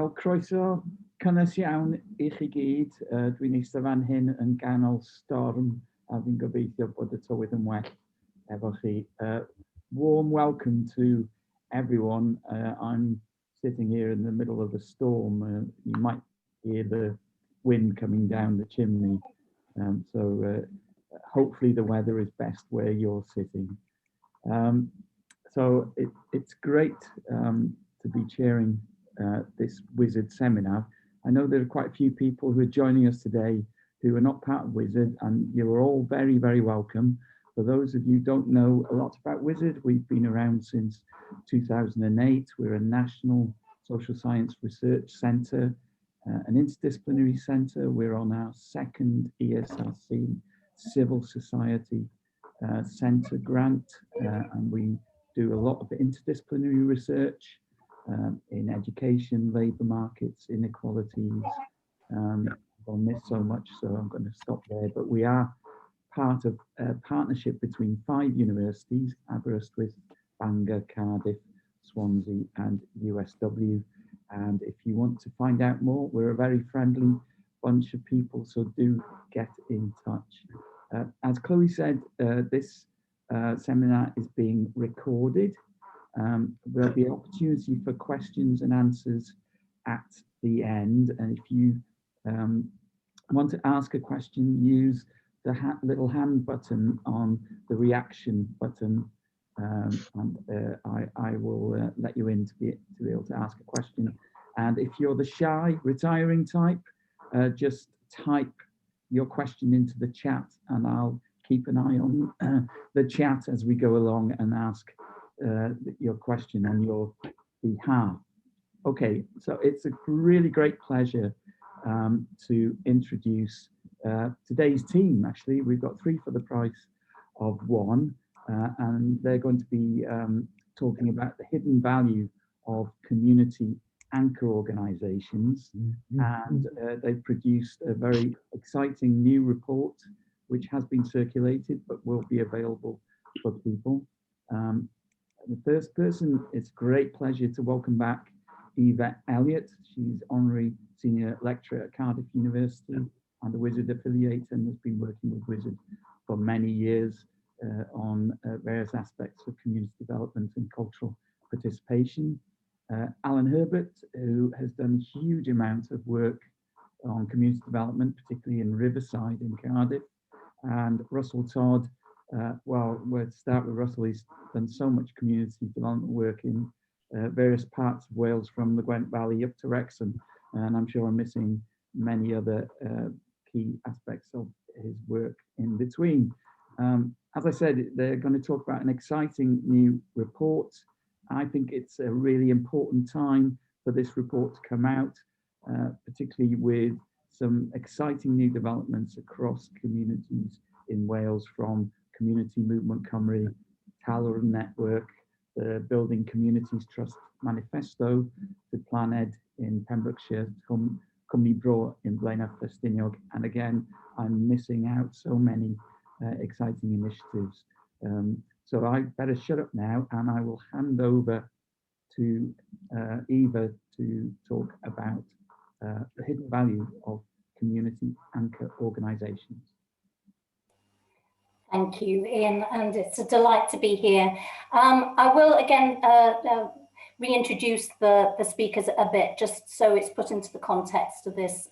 Wel, croeso cynnes iawn I chi gyd. Dwi'n eistedd fan hyn yn ganol storm a fi'n gobeithio bod y tywydd yn well efo chi. Warm welcome to everyone. I'm sitting here in the middle of a storm. You might hear the wind coming down the chimney. Hopefully the weather is best where you're sitting. So it's great to be chairing this WISERD seminar. I know there are quite a few people who are joining us today who are not part of WISERD, and you're all very, very welcome. For those of you who don't know a lot about WISERD, we've been around since 2008. We're a national social science research centre, an interdisciplinary centre. We're on our second ESRC civil society centre grant, and we do a lot of interdisciplinary research in education, labour markets, inequalities. I'll miss so much, so I'm going to stop there. But we are part of a partnership between 5 universities: Aberystwyth, Bangor, Cardiff, Swansea and USW. And if you want to find out more, we're a very friendly bunch of people, so do get in touch. As Chloe said, this seminar is being recorded. There'll be opportunity for questions and answers at the end. And if you want to ask a question, use the little hand button on the reaction button, and I will let you in to be able to ask a question. And if you're the shy, retiring type, just type your question into the chat, and I'll keep an eye on the chat as we go along and ask your question on your behalf. Okay, so it's a really great pleasure to introduce today's team. Actually, we've got 3 for the price of 1, and they're going to be talking about the hidden value of community anchor organisations. And they've produced a very exciting new report which has been circulated but will be available for people. The first person, it's a great pleasure to welcome back Eva Elliott. She's Honorary Senior Lecturer at Cardiff University and a WISERD affiliate, and has been working with WISERD for many years on various aspects of community development and cultural participation. Allan Herbert, who has done a huge amount of work on community development, particularly in Riverside in Cardiff. And Russell Todd, well, we'll start with Russell. He's done so much community development work in various parts of Wales, from the Gwent Valley up to Wrexham, and I'm sure I'm missing many other key aspects of his work in between. As I said, they're going to talk about an exciting new report. I think it's a really important time for this report to come out, particularly with some exciting new developments across communities in Wales, from Community Movement Cymru, Talwr Network, the Building Communities Trust Manifesto, the Plan Ed in Pembrokeshire, Cwmni Bro in Blaenau Ffestiniog, and again, I'm missing out so many exciting initiatives. So I better shut up now, and I will hand over to Eva to talk about the hidden value of community anchor organisations. Thank you, Ian, and it's a delight to be here. I will again reintroduce the speakers a bit, just so it's put into the context of this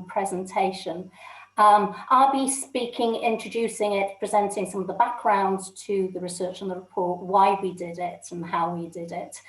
presentation. I'll be speaking, introducing it, presenting some of the backgrounds to the research and the report, why we did it and how we did it.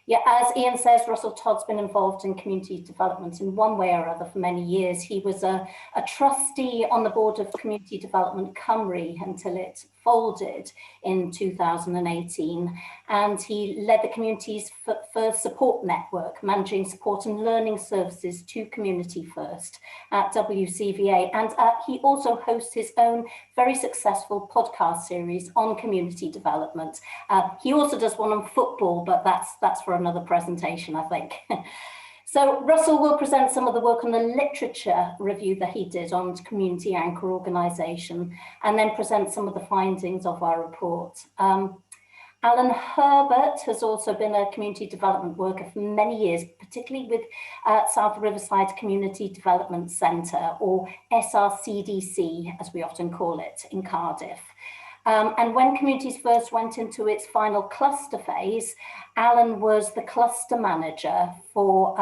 Yeah, as Ian says, Russell Todd's been involved in community development in one way or other for many years. He was a trustee on the board of Community Development Cymru until it folded in 2018, and he led the Communities First Support Network, managing support and learning services to Community First at WCVA, and he also hosts his own very successful podcast series on community development. He also does one on football, but that's for another presentation, I think. So Russell will present some of the work on the literature review that he did on community anchor organisation, and then present some of the findings of our report. Alan Herbert has also been a community development worker for many years, particularly with South Riverside Community Development Centre, or SRCDC, as we often call it, in Cardiff. And when Communities First went into its final cluster phase, Alan was the cluster manager for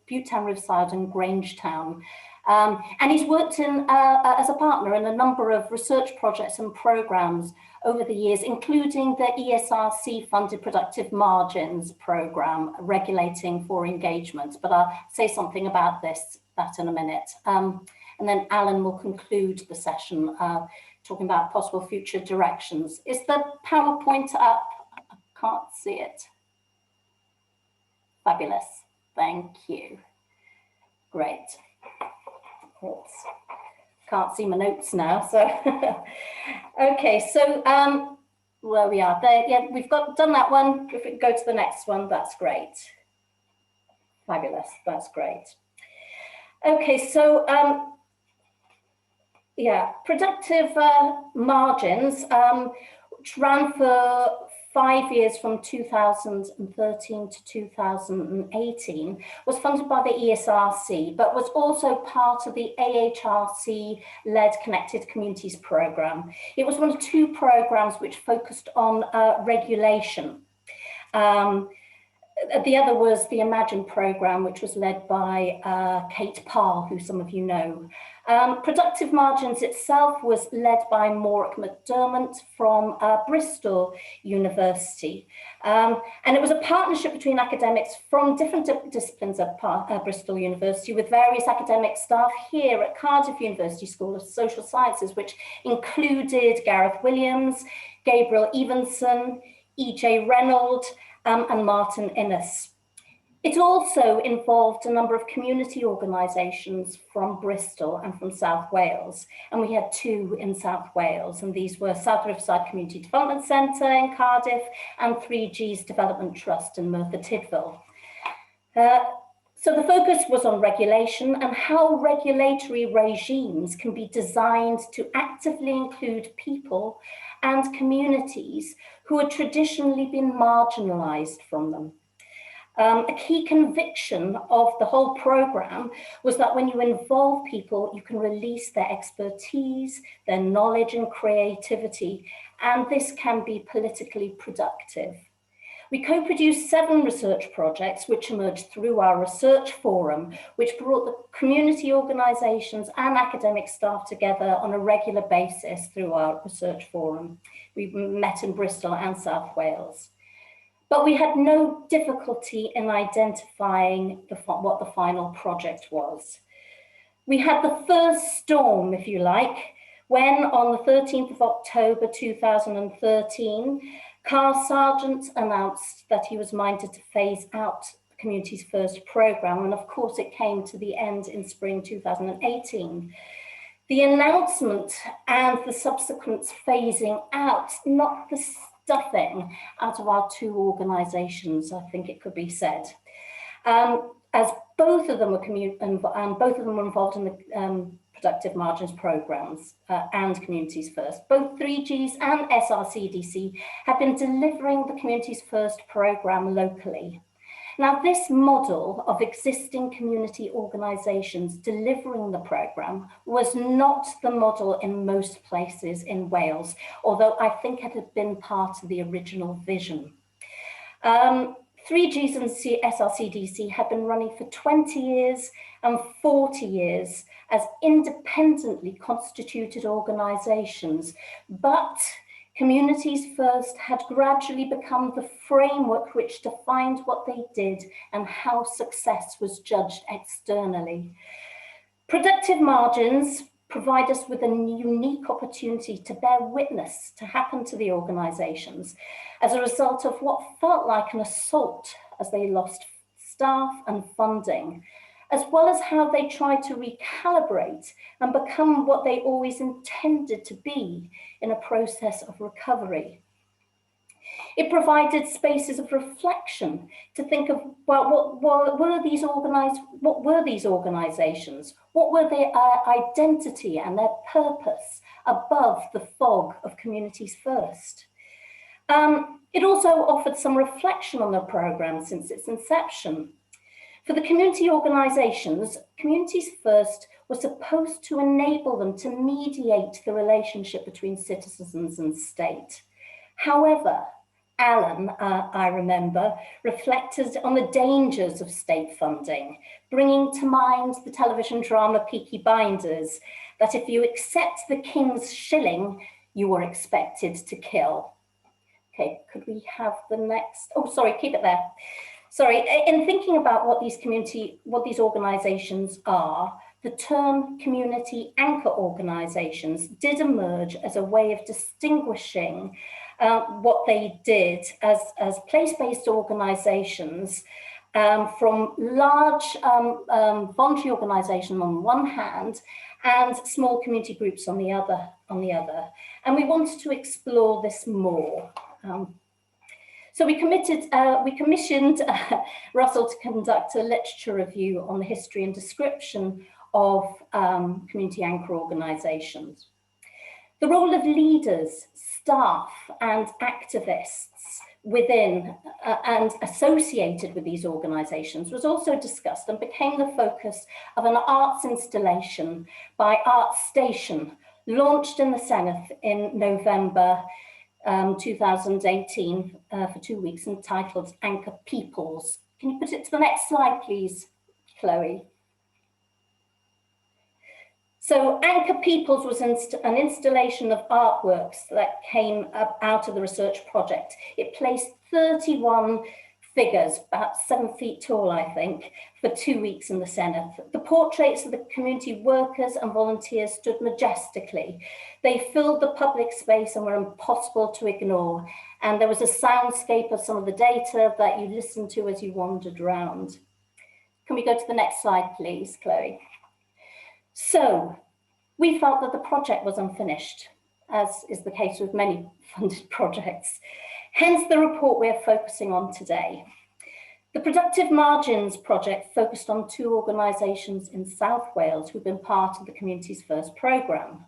Butetown, Riverside and Grangetown. And he's worked as a partner in a number of research projects and programmes over the years, including the ESRC-funded Productive Margins programme, regulating for engagement. But I'll say something about that in a minute. And then Alan will conclude the session talking about possible future directions. Is the PowerPoint up? I can't see it. Fabulous, thank you. Great. Oops. Can't see my notes now, so okay, so where we are there, yeah, we've done that one. If we go to the next one, that's great. Fabulous, that's great. Okay, so yeah, productive margins, which ran for 5 years from 2013 to 2018, was funded by the ESRC, but was also part of the AHRC-led Connected Communities programme. It was one of 2 programmes which focused on regulation. The other was the Imagine programme, which was led by Kate Parr, who some of you know. Productive Margins itself was led by Mauric McDermott from Bristol University. And it was a partnership between academics from different disciplines at Bristol University, with various academic staff here at Cardiff University School of Social Sciences, which included Gareth Williams, Gabriel Evenson, E.J. Reynolds, and Martin Innes. It also involved a number of community organisations from Bristol and from South Wales, and we had 2 in South Wales, and these were South Riverside Community Development Centre in Cardiff and 3G's Development Trust in Merthyr Tydfil. So the focus was on regulation and how regulatory regimes can be designed to actively include people and communities who had traditionally been marginalised from them. A key conviction of the whole programme was that when you involve people, you can release their expertise, their knowledge and creativity, and this can be politically productive. We co-produced 7 research projects which emerged through our research forum, which brought the community organisations and academic staff together on a regular basis through our research forum. We met in Bristol and South Wales. But we had no difficulty in identifying what the final project was. We had the first storm, if you like, when on the 13th of October 2013, Carl Sargent announced that he was minded to phase out the Communities First programme, and of course it came to the end in spring 2018. The announcement and the subsequent phasing out knocked the stuffing out of our 2 organisations, I think it could be said, as both of them were involved in the Productive Margins programmes and Communities First. Both 3Gs and SRCDC have been delivering the Communities First programme locally. Now, this model of existing community organisations delivering the programme was not the model in most places in Wales, although I think it had been part of the original vision. 3Gs and SRCDC have been running for 20 years and 40 years as independently constituted organisations, but Communities First had gradually become the framework which defined what they did and how success was judged externally. Productive Margins provide us with a unique opportunity to bear witness to happen to the organisations as a result of what felt like an assault as they lost staff and funding, as well as how they tried to recalibrate and become what they always intended to be in a process of recovery. It provided spaces of reflection to think of, well, what were these organisations? What were their identity and their purpose above the fog of Communities First? It also offered some reflection on the programme since its inception. For the community organisations, Communities First was supposed to enable them to mediate the relationship between citizens and state. However, Allan, I remember, reflected on the dangers of state funding, bringing to mind the television drama Peaky Blinders, that if you accept the king's shilling, you were expected to kill. Okay, could we have the next? Oh, sorry, keep it there. Sorry, in thinking about what these organisations are, the term community anchor organisations did emerge as a way of distinguishing what they did as place-based organisations from large voluntary organisations on one hand and small community groups on the other. And we wanted to explore this more. So we commissioned Russell to conduct a literature review on the history and description of community anchor organisations. The role of leaders, staff and activists within and associated with these organisations was also discussed and became the focus of an arts installation by Art Station, launched in the Senedd in November 2018 for 2 weeks, entitled Anchor Peoples. Can you put it to the next slide, please, Chloe? So Anchor Peoples was an installation of artworks that came out of the research project. It placed 31 figures, about 7 feet tall, I think, for 2 weeks in the Senedd. The portraits of the community workers and volunteers stood majestically. They filled the public space and were impossible to ignore. And there was a soundscape of some of the data that you listened to as you wandered around. Can we go to the next slide, please, Chloe? So we felt that the project was unfinished, as is the case with many funded projects. Hence the report we're focusing on today. The Productive Margins project focused on 2 organisations in South Wales who've been part of the Communities First programme.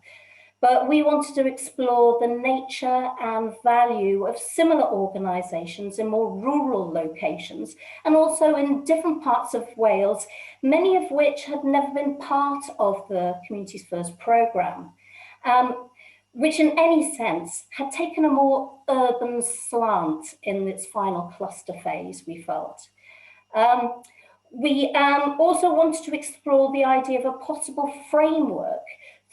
But we wanted to explore the nature and value of similar organisations in more rural locations and also in different parts of Wales, many of which had never been part of the Communities First programme. Which in any sense had taken a more urban slant in its final cluster phase, we felt. We also wanted to explore the idea of a possible framework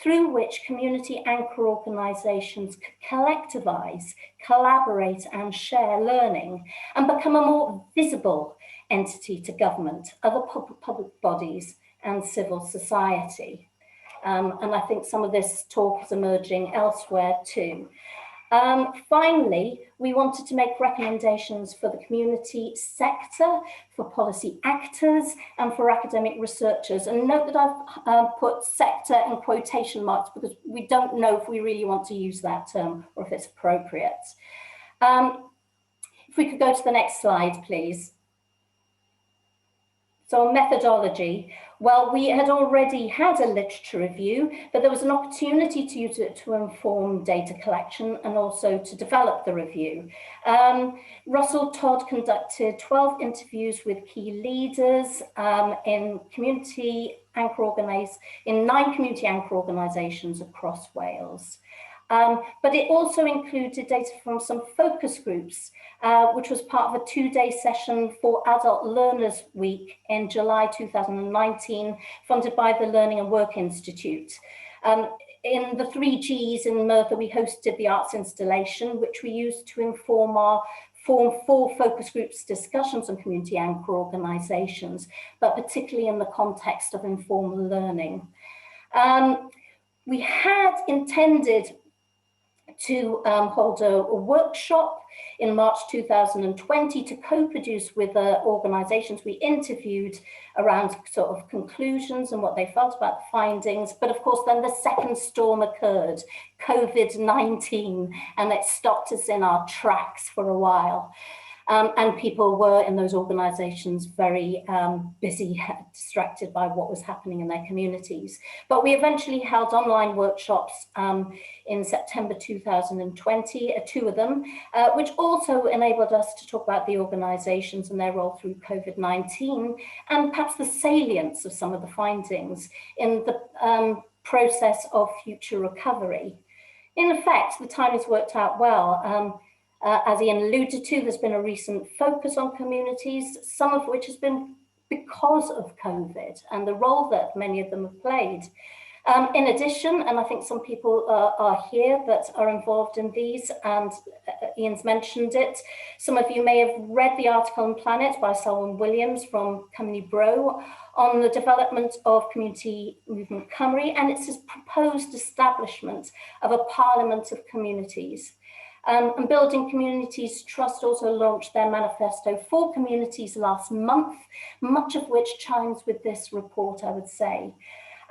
through which community anchor organisations could collectivise, collaborate and share learning and become a more visible entity to government, other public bodies and civil society. And I think some of this talk is emerging elsewhere too. Finally, we wanted to make recommendations for the community sector, for policy actors, and for academic researchers. And note that I've put sector in quotation marks because we don't know if we really want to use that term or if it's appropriate. If we could go to the next slide, please. So methodology, well, we had already had a literature review, but there was an opportunity to use it to inform data collection and also to develop the review. Russell Todd conducted 12 interviews with key leaders in 9 community anchor organisations across Wales. But it also included data from some focus groups, which was part of a 2-day session for Adult Learners Week in July 2019, funded by the Learning and Work Institute. In the 3 Gs in Merthyr, we hosted the arts installation, which we used to inform our Form 4 focus groups discussions on community anchor organisations, but particularly in the context of informal learning. We had intended to hold a workshop in March 2020 to co-produce with organisations we interviewed around sort of conclusions and what they felt about the findings. But of course, then the second storm occurred, COVID-19, and it stopped us in our tracks for a while. And people were in those organisations very busy, distracted by what was happening in their communities. But we eventually held online workshops in September 2020, 2 of them, which also enabled us to talk about the organisations and their role through COVID-19, and perhaps the salience of some of the findings in the process of future recovery. In effect, the timing's worked out well. As Ian alluded to, there's been a recent focus on communities, some of which has been because of COVID and the role that many of them have played. In addition, and I think some people are here that are involved in these, and Ian's mentioned it, some of you may have read the article in Planet by Selwyn Williams from Cymru Bro on the development of Community Movement Cymru, and it's his proposed establishment of a parliament of communities. And Building Communities Trust also launched their manifesto for communities last month, much of which chimes with this report, I would say.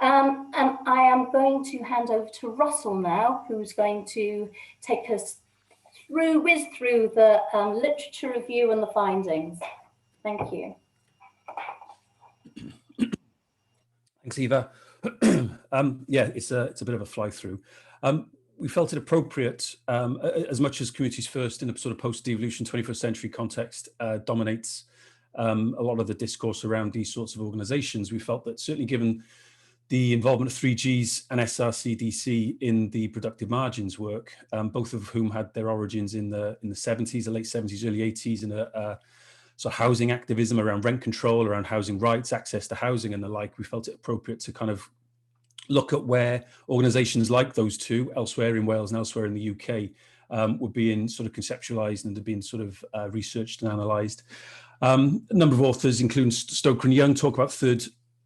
And I am going to hand over to Russell now, who's going to take us whiz through the literature review and the findings. Thank you. Thanks, Eva. Yeah, it's a bit of a fly through. We felt it appropriate, as much as Communities First in a sort of post-devolution 21st century context dominates a lot of the discourse around these sorts of organisations. We felt that certainly given the involvement of 3Gs and SRCDC in the productive margins work, both of whom had their origins in the 70s, the late 70s, early 80s, in a sort of housing activism around rent control, around housing rights, access to housing and the like, we felt it appropriate to kind of look at where organisations like those two elsewhere in Wales and elsewhere in the UK were being sort of conceptualised and had been sort of researched and analysed. A number of authors, including Stoker and Young, talk about third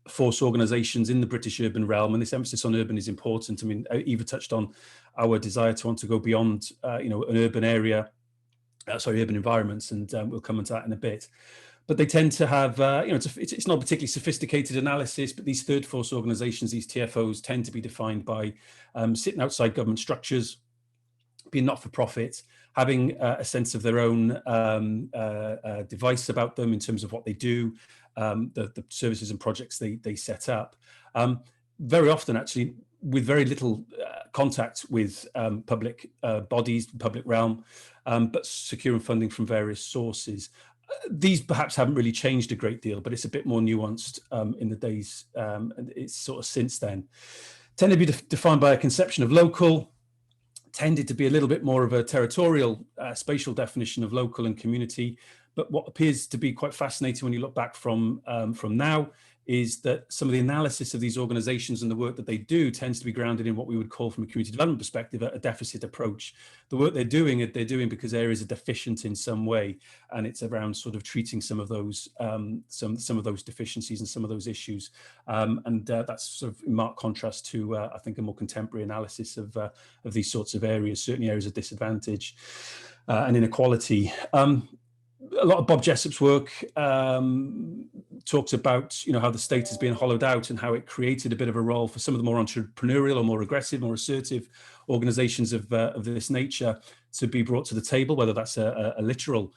force organisations in the British urban realm, and this emphasis on urban is important. I mean, Eva touched on our desire to want to go beyond, an urban area, urban environments, and we'll come into that in a bit. But they tend to have, it's not particularly sophisticated analysis, but these third force organisations, these TFOs, tend to be defined by sitting outside government structures, being not-for-profit, having a sense of their own device about them in terms of what they do, the services and projects they set up. Very often, actually, with very little contact with public bodies, public realm, but securing funding from various sources. These perhaps haven't really changed a great deal, but it's a bit more nuanced in the days, and it's sort of since then. Tended to be defined by a conception of local, tended to be a little bit more of a territorial, spatial definition of local and community. But what appears to be quite fascinating when you look back from now is that some of the analysis of these organisations and the work that they do tends to be grounded in what we would call, from a community development perspective, a deficit approach. The work they're doing because areas are deficient in some way, and it's around sort of treating some of those some of those deficiencies and some of those issues. That's sort of in marked contrast to I think a more contemporary analysis of these sorts of areas, certainly areas of disadvantage and inequality. A lot of Bob Jessop's work talks about, how the state has been hollowed out and how it created a bit of a role for some of the more entrepreneurial or more aggressive, more assertive organisations of this nature to be brought to the table, whether that's a literal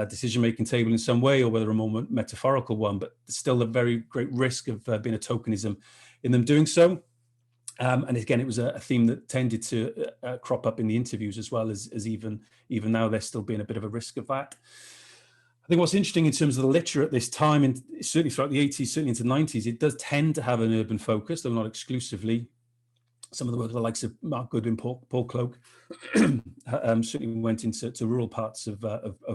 decision-making table in some way or whether a more metaphorical one, but still a very great risk of being a tokenism in them doing so. And again, it was a theme that tended to crop up in the interviews as well as even now there's still being a bit of a risk of that. I think what's interesting in terms of the literature at this time, and certainly throughout the 80s, certainly into the 90s, it does tend to have an urban focus, though not exclusively. Some of the work of the likes of Mark Goodwin, Paul Cloke, certainly went into rural parts of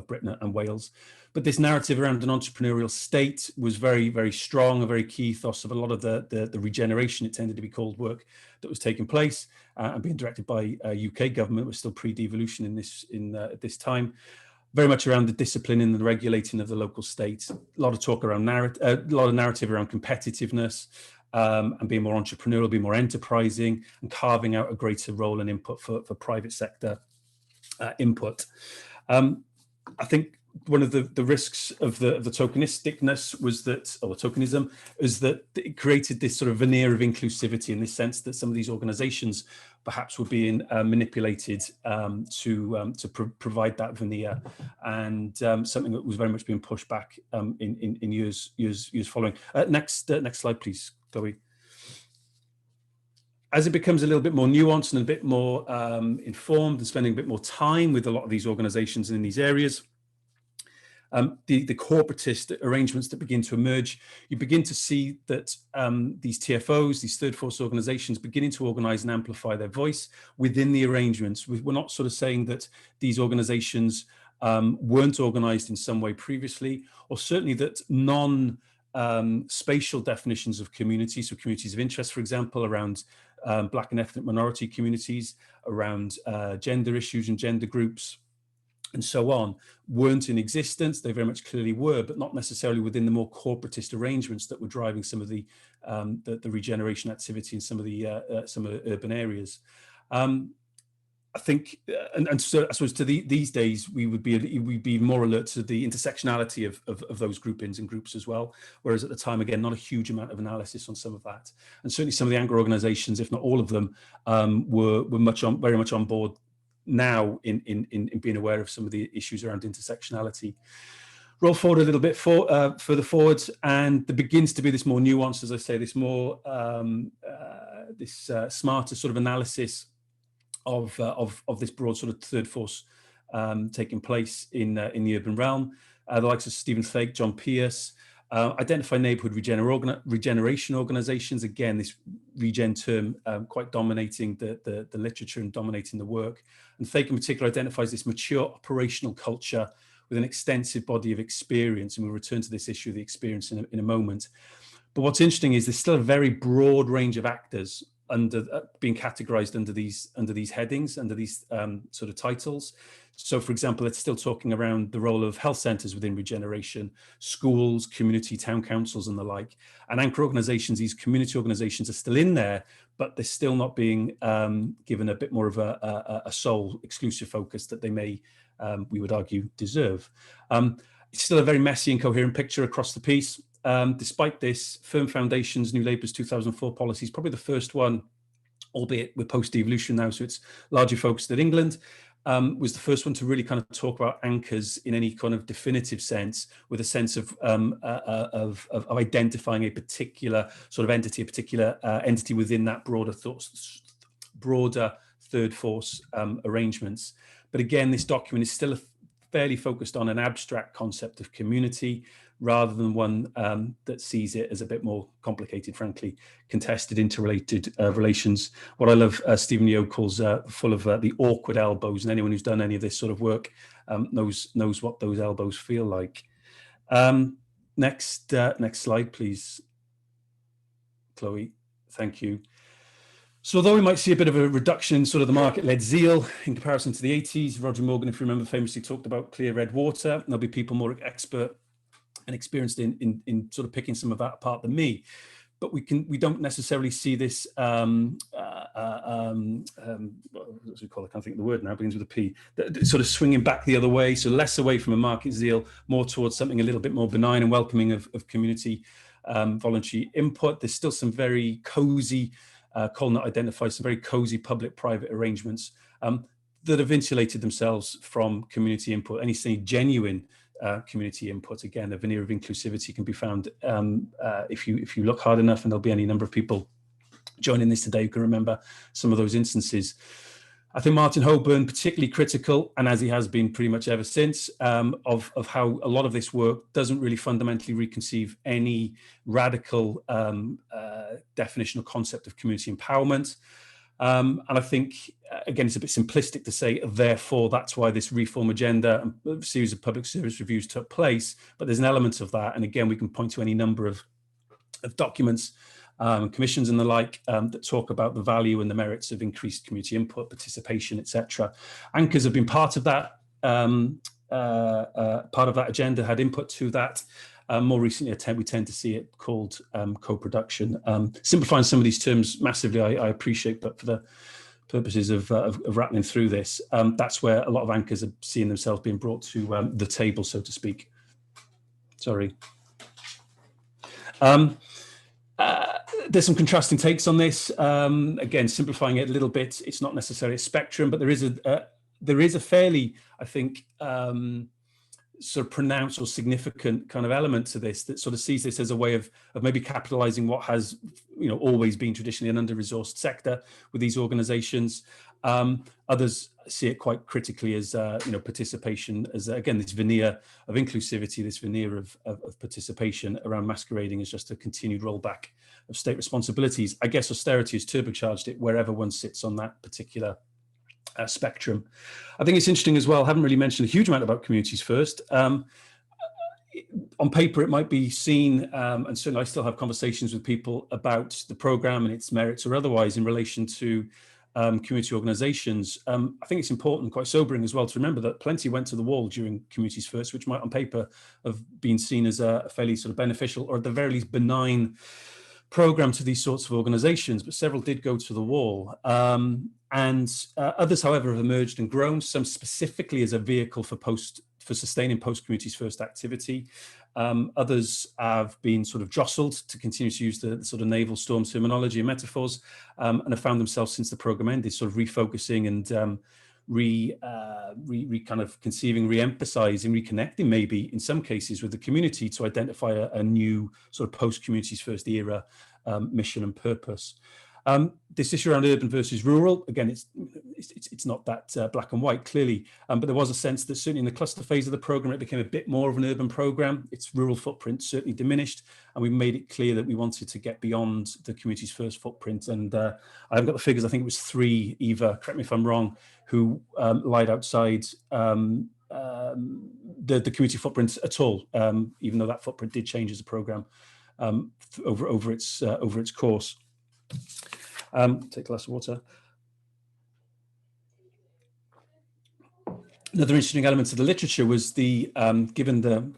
Britain and Wales. But this narrative around an entrepreneurial state was very, very strong, a very key ethos of a lot of the regeneration, it tended to be called, work that was taking place and being directed by UK government. Was still pre-devolution at this time. Very much around the discipline and the regulating of the local state. A lot of talk around a lot of narrative around competitiveness and being more entrepreneurial, being more enterprising, and carving out a greater role and input for private sector input. I think one of the risks of the tokenisticness was that, or tokenism, is that it created this sort of veneer of inclusivity in the sense that some of these organisations perhaps were being manipulated to provide that veneer, and something that was very much being pushed back in years following. Next slide, please, Chloe. As it becomes a little bit more nuanced and a bit more informed, and spending a bit more time with a lot of these organisations in these areas, the corporatist arrangements that begin to emerge, you begin to see that these TFOs, these third force organisations, beginning to organise and amplify their voice within the arrangements. We're not sort of saying that these organisations weren't organised in some way previously, or certainly that spatial definitions of communities, so communities of interest, for example, around Black and ethnic minority communities, around gender issues and gender groups, and so on, weren't in existence. They very much clearly were, but not necessarily within the more corporatist arrangements that were driving some of the regeneration activity in some of the urban areas. I think, and so I suppose these days we'd be more alert to the intersectionality of those groupings and groups as well. Whereas at the time, again, not a huge amount of analysis on some of that, and certainly some of the Anglo organisations, if not all of them, were very much on board now in being aware of some of the issues around intersectionality. Roll forward a little bit further forward, and there begins to be this more nuanced, as I say, this more smarter sort of analysis of this broad sort of third force taking place in the urban realm. The likes of Stephen Thake, John Pierce, identify neighbourhood regeneration organisations. Again, this regen term quite dominating the literature and dominating the work. And Thake in particular identifies this mature operational culture with an extensive body of experience, and we'll return to this issue of the experience in a moment. But what's interesting is there's still a very broad range of actors being categorized under these headings, under these sort of titles. So, for example, it's still talking around the role of health centres within regeneration, schools, community, town councils, and the like. And anchor organisations, these community organisations, are still in there, but they're still not being given a bit more of a sole exclusive focus that they may, we would argue, deserve. It's still a very messy and coherent picture across the piece. Despite this, firm foundations, New Labour's 2004 policy is probably the first one, albeit we're post-devolution now, so it's largely focused at England, was the first one to really kind of talk about anchors in any kind of definitive sense, with a sense of identifying a particular sort of entity, a particular entity within that broader third force arrangements. But again, this document is still fairly focused on an abstract concept of community, rather than one that sees it as a bit more complicated, frankly, contested, interrelated relations. What I love, Stephen Yeo calls full of the awkward elbows, and anyone who's done any of this sort of work knows what those elbows feel like. Next slide, please, Chloe. Thank you. So although we might see a bit of a reduction in sort of the market-led zeal in comparison to the 80s, Roger Morgan, if you remember, famously talked about clear red water, and there'll be people more expert and experienced in sort of picking some of that apart than me. But we don't necessarily see this what do we call it? I can't think of the word now, it begins with a P, sort of swinging back the other way, so less away from a market zeal, more towards something a little bit more benign and welcoming of community voluntary input. There's still some very cozy, Colin identifies some very cozy public-private arrangements that have insulated themselves from community input. Any genuine community input, again, a veneer of inclusivity can be found if you look hard enough, and there'll be any number of people joining this today who can remember some of those instances. I think Martin Holburn particularly critical, and as he has been pretty much ever since, of how a lot of this work doesn't really fundamentally reconceive any radical definition or concept of community empowerment. And I think, again, it's a bit simplistic to say, therefore, that's why this reform agenda and a series of public service reviews took place. But there's an element of that. And again, we can point to any number of documents, commissions and the like, that talk about the value and the merits of increased community input, participation, etc. Anchors have been part of that, agenda, had input to that. More recently, we tend to see it called co-production. Simplifying some of these terms massively, I appreciate, but for the purposes of rattling through this, that's where a lot of anchors are seeing themselves being brought to the table, so to speak. Sorry. There's some contrasting takes on this. Again, simplifying it a little bit, it's not necessarily a spectrum, but there is a fairly, I think, sort of pronounced or significant kind of element to this that sort of sees this as a way of maybe capitalizing what has, always been traditionally an under-resourced sector with these organizations. Others see it quite critically as, participation as, again, this veneer of inclusivity, this veneer of participation around masquerading as just a continued rollback of state responsibilities. I guess austerity has turbocharged it wherever one sits on that particular spectrum. I think it's interesting as well, I haven't really mentioned a huge amount about Communities First. On paper, it might be seen, and certainly I still have conversations with people about the programme and its merits or otherwise in relation to community organisations. I think it's important and quite sobering as well to remember that plenty went to the wall during Communities First, which might on paper have been seen as a fairly sort of beneficial or at the very least benign programme to these sorts of organisations, but several did go to the wall. Others, however, have emerged and grown, some specifically as a vehicle for sustaining post-Communities First activity. Others have been sort of jostled, to continue to use the sort of naval storm terminology and metaphors, and have found themselves, since the programme ended, sort of refocusing and kind of conceiving, re-emphasising, reconnecting maybe in some cases with the community to identify a new sort of post-Communities First era mission and purpose. This issue around urban versus rural, again, it's not that black and white, clearly, but there was a sense that certainly in the cluster phase of the programme, it became a bit more of an urban programme. Its rural footprint certainly diminished, and we made it clear that we wanted to get beyond the Communities First footprint. And I haven't got the figures, I think it was 3, Eva, correct me if I'm wrong, who lied outside the community footprint at all, even though that footprint did change as a programme over its course. Take a glass of water. Another interesting element of the literature was the given the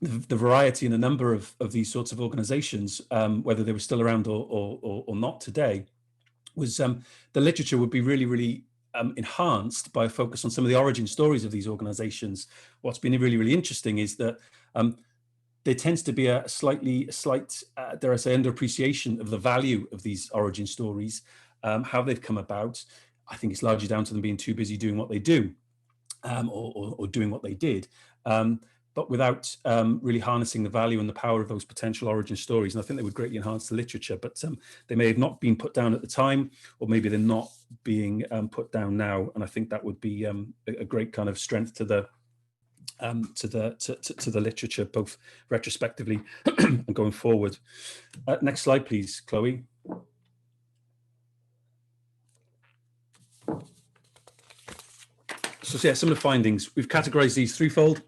variety and the number of these sorts of organisations, whether they were still around or not today, was the literature would be really enhanced by a focus on some of the origin stories of these organisations. What's been really interesting is that there tends to be a slight, dare I say, underappreciation of the value of these origin stories, how they've come about. I think it's largely down to them being too busy doing what they do, or doing what they did, but without really harnessing the value and the power of those potential origin stories. And I think they would greatly enhance the literature, but they may have not been put down at the time, or maybe they're not being put down now. And I think that would be a great kind of strength to the literature, both retrospectively and going forward. Next slide, please, Chloe. So yeah, some of the findings, we've categorized these threefold.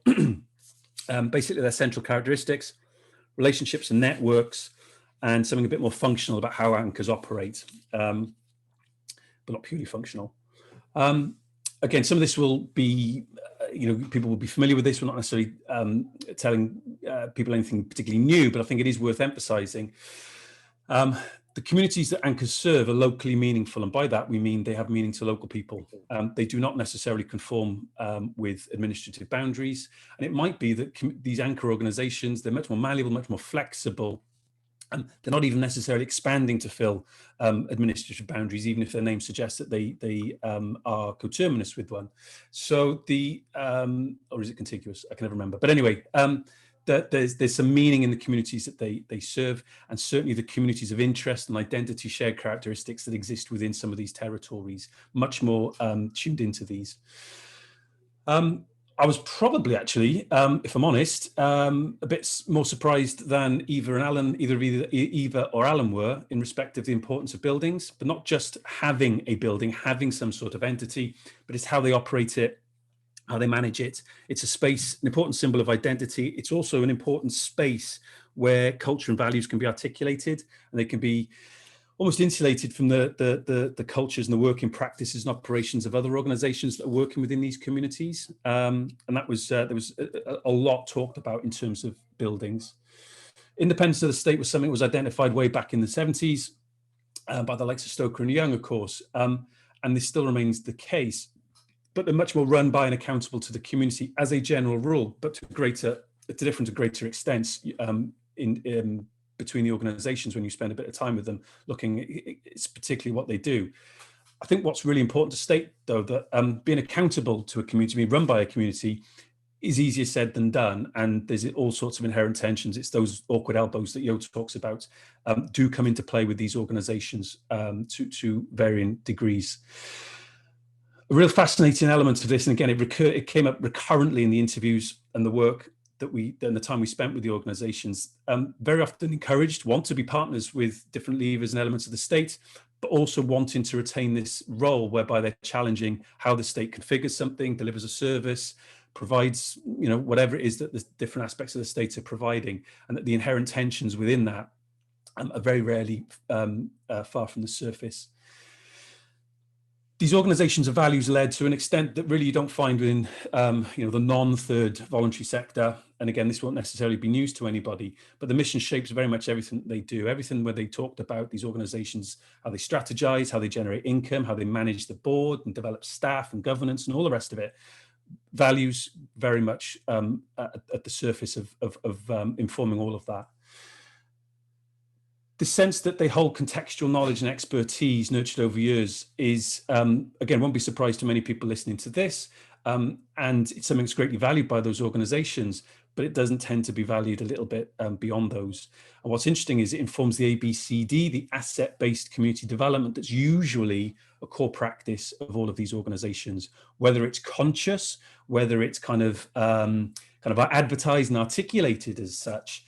Basically, their central characteristics, relationships and networks, and something a bit more functional about how anchors operate, but not purely functional. Again, some of this will be, people will be familiar with this. We're not necessarily telling people anything particularly new, but I think it is worth emphasizing. The communities that anchors serve are locally meaningful, and by that we mean they have meaning to local people. They do not necessarily conform with administrative boundaries, and it might be that these anchor organizations, they're much more malleable, much more flexible, and they're not even necessarily expanding to fill administrative boundaries, even if their name suggests that they are coterminous with one. So or is it contiguous? I can never remember. But anyway, there's some meaning in the communities that they serve, and certainly the communities of interest and identity shared characteristics that exist within some of these territories, much more tuned into these. I was probably actually, if I'm honest, a bit more surprised than Eva and Allan, either Eva or Allan were, in respect of the importance of buildings, but not just having a building, having some sort of entity, but it's how they operate it, how they manage it. It's a space, an important symbol of identity. It's also an important space where culture and values can be articulated, and they can be almost insulated from the cultures and the working practices and operations of other organizations that are working within these communities. And that was there was a lot talked about in terms of buildings. Independence of the state was something that was identified way back in the 70s by the likes of Stoker and Young, of course, and this still remains the case, but they're much more run by and accountable to the community as a general rule, but to different and greater extents in between the organizations when you spend a bit of time with them looking at it's particularly what they do. I think what's really important to state, though, that being accountable to a community, being run by a community, is easier said than done, and there's all sorts of inherent tensions. It's those awkward elbows that Yo talks about do come into play with these organizations to varying degrees. A real fascinating element of this, and again, it came up recurrently in the interviews and the work that and the time we spent with the organizations, very often want to be partners with different levers and elements of the state, but also wanting to retain this role whereby they're challenging how the state configures something, delivers a service, provides, whatever it is that the different aspects of the state are providing, and that the inherent tensions within that are very rarely far from the surface. These organizations are values led to an extent that really you don't find within the non-third voluntary sector. And again, this won't necessarily be news to anybody, but the mission shapes very much everything they do. Everything where they talked about these organizations, how they strategize, how they generate income, how they manage the board and develop staff and governance and all the rest of it. Values very much at the surface of informing all of that. The sense that they hold contextual knowledge and expertise nurtured over years is, again, won't be a surprise to many people listening to this. And it's something that's greatly valued by those organizations, but it doesn't tend to be valued a little bit beyond those. And what's interesting is it informs the ABCD, the asset-based community development, that's usually a core practice of all of these organizations, whether it's conscious, whether it's kind of advertised and articulated as such.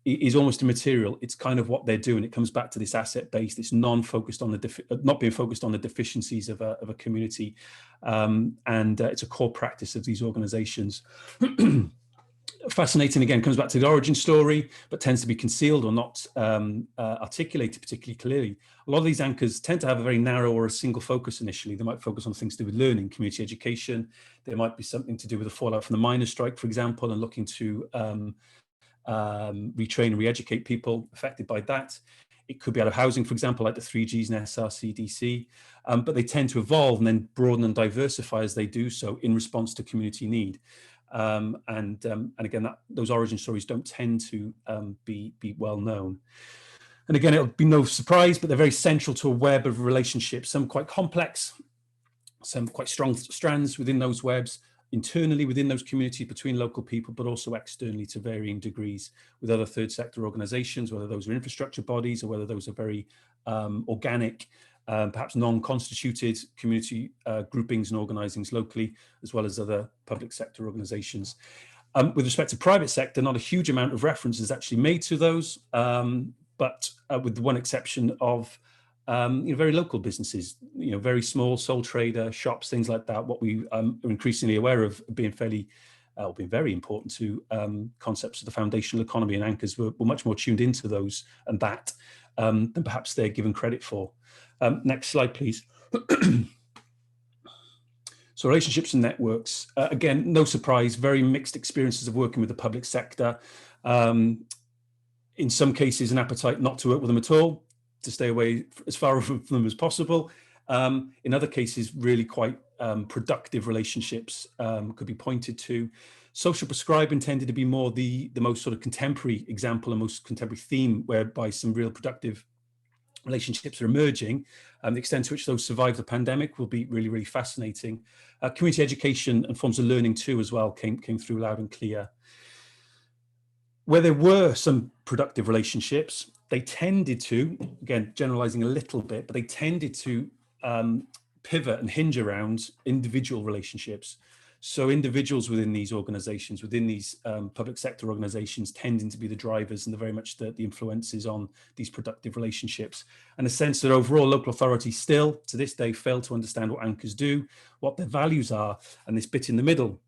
Is almost immaterial. It's kind of what they're doing. It comes back to this asset base. It's non-focused on not being focused on the deficiencies of a community, and it's a core practice of these organizations. Fascinating, again, comes back to the origin story, but tends to be concealed or not articulated particularly clearly. A lot of these anchors tend to have a very narrow or a single focus initially. They might focus on things to do with learning, community education. There might be something to do with the fallout from the miners' strike, for example, and looking to retrain and re-educate people affected by that. It could be out of housing, for example, like the 3Gs and SRCDC, but they tend to evolve and then broaden and diversify as they do so in response to community need. And again, those origin stories don't tend to be well known. And again, it'll be no surprise, but they're very central to a web of relationships, some quite complex, some quite strong strands within those webs, internally within those communities between local people, but also externally to varying degrees with other third sector organizations, whether those are infrastructure bodies or whether those are very organic, perhaps non-constituted community groupings and organizings locally, as well as other public sector organizations. With respect to private sector, not a huge amount of reference is actually made to those, but with the one exception of very local businesses, very small sole trader shops, things like that. What we are increasingly aware of being very important to concepts of the foundational economy, and anchors were much more tuned into those and that than perhaps they're given credit for. Next slide, please. So relationships and networks, again, no surprise, very mixed experiences of working with the public sector. In some cases, an appetite not to work with them at all, to stay away as far from them as possible. In other cases, really quite productive relationships could be pointed to. Social prescribing tended to be more the most sort of contemporary example and most contemporary theme, whereby some real productive relationships are emerging. The extent to which those survive the pandemic will be really, really fascinating. Community education and forms of learning too as well came through loud and clear. Where there were some productive relationships, they tended to, again, generalizing a little bit, but they tended to pivot and hinge around individual relationships. So individuals within these organizations, within these public sector organizations, tending to be the drivers and very much the influences on these productive relationships. And a sense that overall local authorities still, to this day, fail to understand what anchors do, what their values are, and this bit in the middle,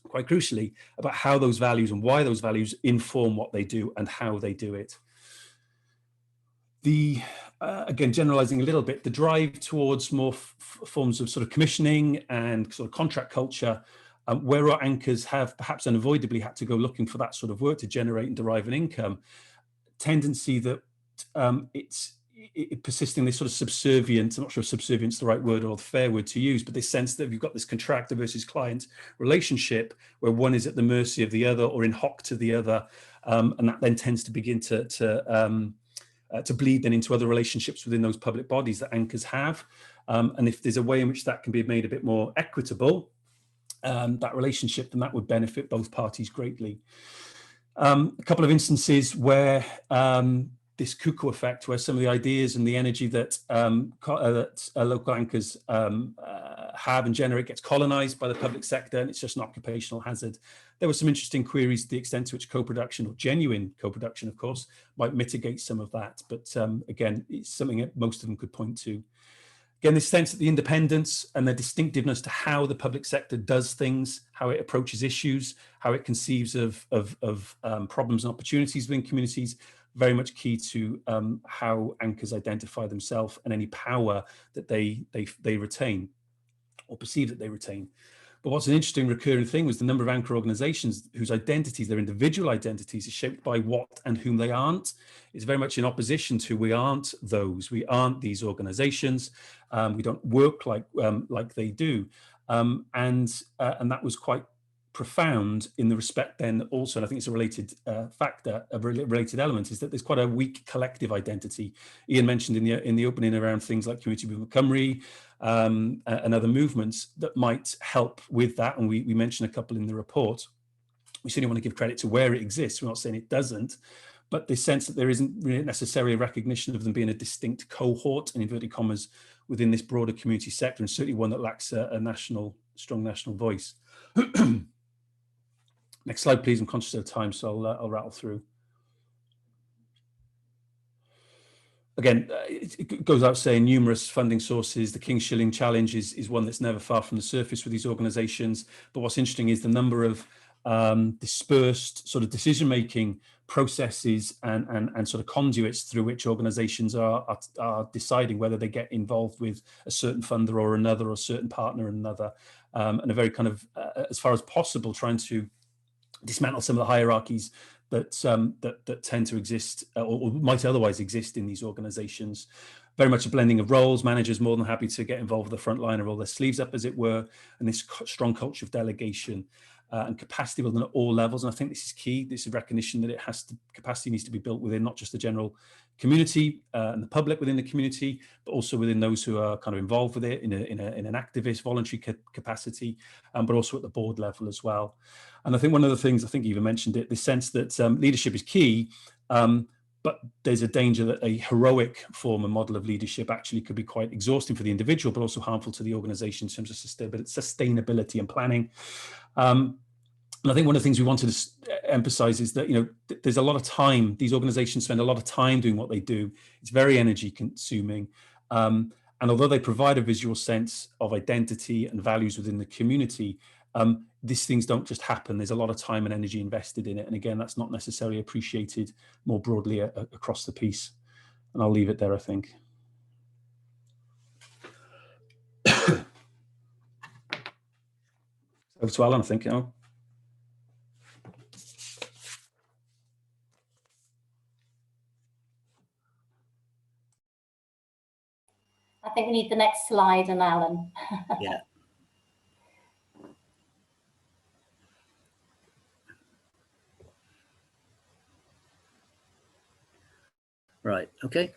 quite crucially, about how those values and why those values inform what they do and how they do it. Again, generalizing a little bit, the drive towards more forms of sort of commissioning and sort of contract culture, where our anchors have perhaps unavoidably had to go looking for that sort of work to generate and derive an income, tendency that it's persisting this sort of subservient, I'm not sure if subservient's the right word or the fair word to use, but this sense that you've got this contractor versus client relationship where one is at the mercy of the other or in hock to the other, and that then tends to begin to bleed then into other relationships within those public bodies that anchors have. And if there's a way in which that can be made a bit more equitable, that relationship, then that would benefit both parties greatly. A couple of instances where this cuckoo effect, where some of the ideas and the energy that, local anchors have and generate gets colonized by the public sector, and it's just an occupational hazard. There were some interesting queries to the extent to which co-production, or genuine co-production, of course, might mitigate some of that. But again, it's something that most of them could point to. Again, this sense of the independence and the distinctiveness to how the public sector does things, how it approaches issues, how it conceives of problems and opportunities within communities, very much key to how anchors identify themselves and any power that they retain or perceive that they retain. But what's an interesting recurring thing was the number of anchor organizations whose identities, their individual identities, is shaped by what and whom they aren't. It's very much in opposition to we aren't those, we aren't these organizations, we don't work like they do. And that was quite profound in the respect then also, and I think it's a related factor, a related element, is that there's quite a weak collective identity. Ian mentioned in the opening around things like Community Movement Cymru and other movements that might help with that, and we mentioned a couple in the report. We certainly want to give credit to where it exists. We're not saying it doesn't, but the sense that there isn't really necessarily a recognition of them being a distinct cohort, in inverted commas, within this broader community sector, and certainly one that lacks a strong national voice. Next slide, please. I'm conscious of time, so I'll rattle through. Again, it goes out saying numerous funding sources. The King Shilling Challenge is one that's never far from the surface with these organisations. But what's interesting is the number of dispersed sort of decision-making processes and sort of conduits through which organisations are deciding whether they get involved with a certain funder or another, or a certain partner or another, and a very kind of, as far as possible, trying to dismantle some of the hierarchies that tend to exist or might otherwise exist in these organizations. Very much a blending of roles, managers more than happy to get involved with the front line and roll their sleeves up, as it were, and this strong culture of delegation and capacity building at all levels. And I think this is key. This is recognition that capacity needs to be built within not just the general community and the public within the community, but also within those who are kind of involved with it in an activist, voluntary capacity, but also at the board level as well. And I think one of the things, I think you even mentioned it, the sense that leadership is key, but there's a danger that a heroic form and model of leadership actually could be quite exhausting for the individual, but also harmful to the organization in terms of sustainability and planning. And I think one of the things we wanted to emphasize is that, there's a lot of time. These organizations spend a lot of time doing what they do. It's very energy consuming. And although they provide a visual sense of identity and values within the community, these things don't just happen. There's a lot of time and energy invested in it. And again, that's not necessarily appreciated more broadly across the piece. And I'll leave it there, I think. Over to Allan, I think. I think we need the next slide, and Allan. Yeah. Right. Okay.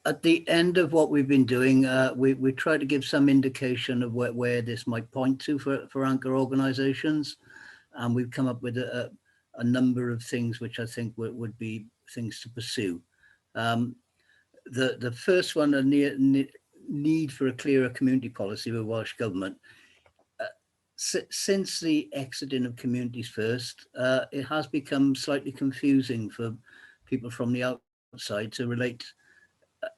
At the end of what we've been doing, we try to give some indication of where this might point to for anchor organisations, and we've come up with a number of things which I think would be things to pursue. The first one, a need for a clearer community policy with Welsh Government. Since the exiting of Communities First, it has become slightly confusing for people from the outside to relate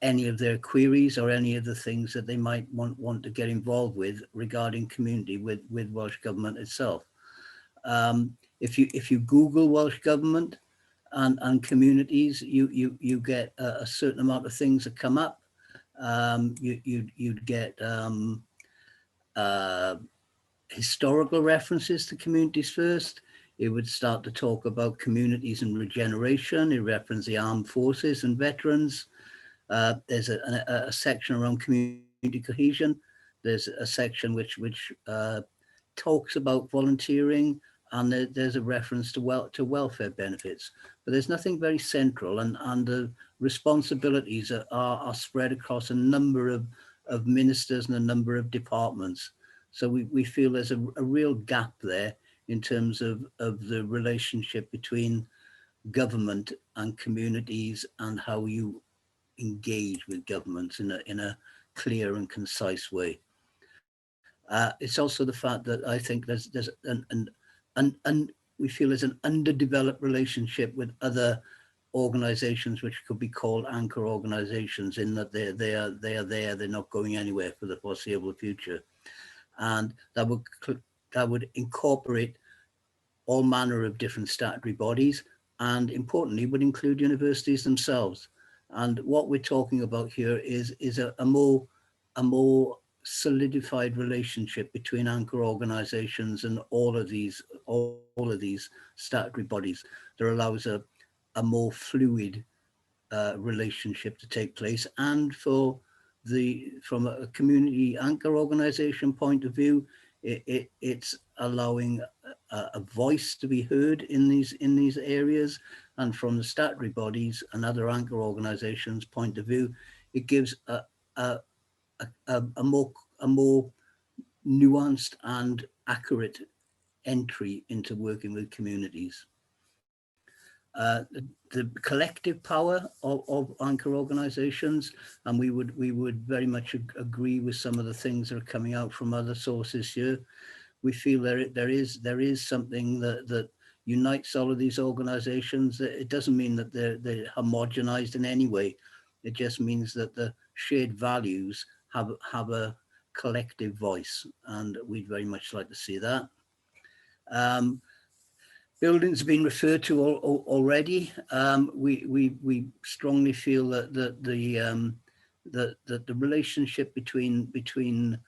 any of their queries or any of the things that they might want to get involved with regarding community with Welsh Government itself. If you Google Welsh Government and communities, you get a certain amount of things that come up. You'd get historical references to Communities First. It would start to talk about communities and regeneration. It references the armed forces and veterans. There's a section around community cohesion. There's a section which talks about volunteering, and there's a reference to welfare benefits. But there's nothing very central, and the responsibilities are spread across a number of ministers and a number of departments. So we feel there's a real gap there in terms of the relationship between government and communities and how you engage with governments in a clear and concise way. It's also the fact that I think there's we feel there's an underdeveloped relationship with other organizations which could be called anchor organizations, in that they are there, they're not going anywhere for the foreseeable future. And that would incorporate all manner of different statutory bodies, and importantly would include universities themselves. And what we're talking about here is a more solidified relationship between anchor organizations and all of these statutory bodies that allows a more fluid relationship to take place. And from a community anchor organization point of view, it's allowing a voice to be heard in these areas. And from the statutory bodies and other anchor organizations point of view, it gives a more nuanced and accurate entry into working with communities. The collective power of anchor organizations, and we would very much agree with some of the things that are coming out from other sources here. We feel there is something that unites all of these organizations. It doesn't mean that they're homogenized in any way. It just means that the shared values have a collective voice, and we'd very much like to see that. Buildings have been referred to already. We strongly feel that the relationship between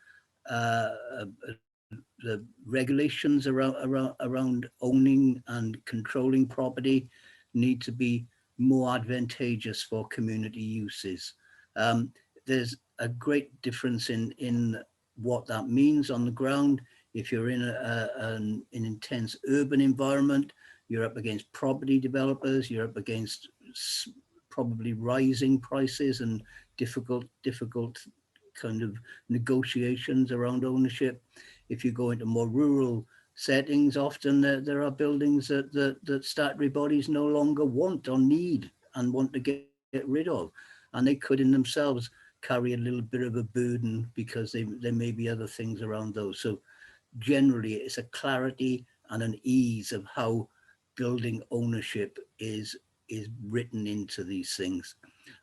the regulations around owning and controlling property need to be more advantageous for community uses. There's a great difference in what that means on the ground. If you're in an intense urban environment, you're up against property developers, you're up against probably rising prices and difficult kind of negotiations around ownership. If you go into more rural settings, often there are buildings that statutory bodies no longer want or need and want to get rid of. And they could in themselves carry a little bit of a burden because there may be other things around those. So generally it's a clarity and an ease of how building ownership is written into these things.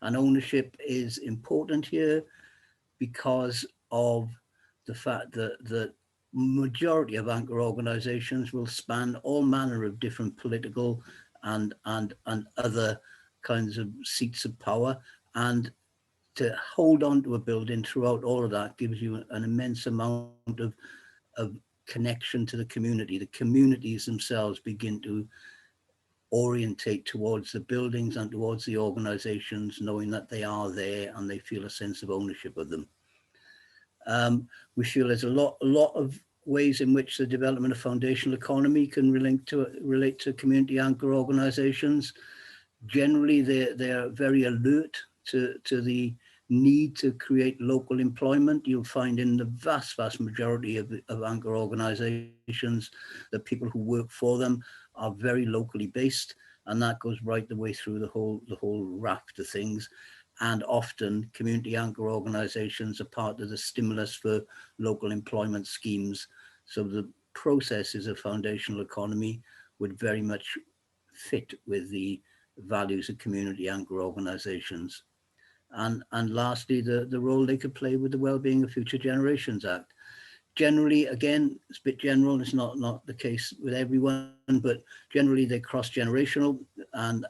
And ownership is important here because of the fact that the majority of anchor organizations will span all manner of different political and other kinds of seats of power. And to hold on to a building throughout all of that gives you an immense amount of connection to the community. The communities themselves begin to orientate towards the buildings and towards the organizations, knowing that they are there and they feel a sense of ownership of them. We feel there's a lot of ways in which the development of foundational economy can relate to community anchor organizations. Generally, they're very alert to the need to create local employment. You'll find in the vast majority of anchor organizations that people who work for them are very locally based, and that goes right the way through the whole raft of things. And often community anchor organizations are part of the stimulus for local employment schemes. So the processes of foundational economy would very much fit with the values of community anchor organizations. And lastly, the role they could play with the Wellbeing of Future Generations Act. Generally, again, it's a bit general, it's not the case with everyone, but generally they're cross-generational, and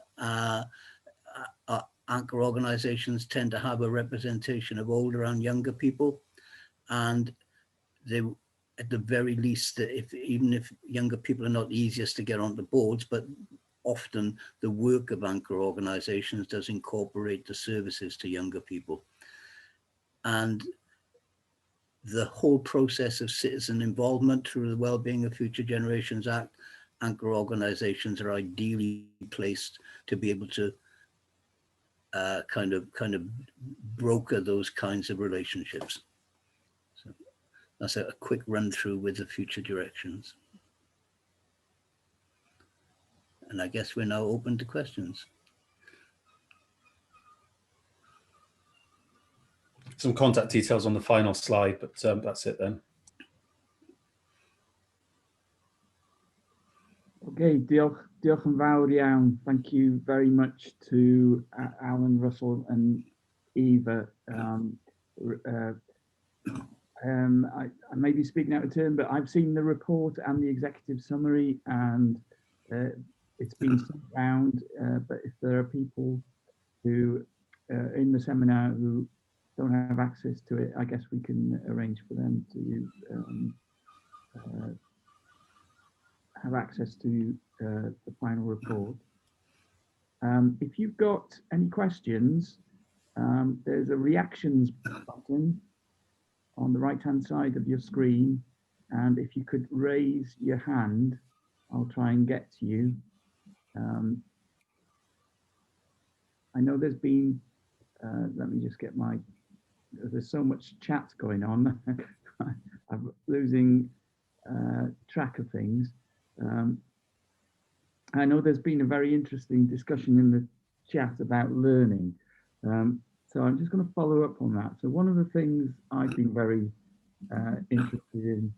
anchor organizations tend to have a representation of older and younger people, and at the very least, even if younger people are not the easiest to get onto boards, but often the work of anchor organizations does incorporate the services to younger people. And the whole process of citizen involvement through the Wellbeing of Future Generations Act, anchor organizations are ideally placed to be able to kind of broker those kinds of relationships. So that's a quick run through with the future directions. And I guess we're now open to questions. Some contact details on the final slide, but that's it then. Okay, diolch yn fawr iawn. Thank you very much to Allan, Russell and Eva. I may be speaking out of turn, but I've seen the report and the executive summary, and it's been sent round. But if there are people who in the seminar who don't have access to it, I guess we can arrange for them to have access to the final report. If you've got any questions, there's a reactions button on the right-hand side of your screen, and if you could raise your hand, I'll try and get to you. I know there's been, let me just get my, there's so much chat going on. I'm losing track of things. I know there's been a very interesting discussion in the chat about learning. So I'm just going to follow up on that. So one of the things I've been very interested in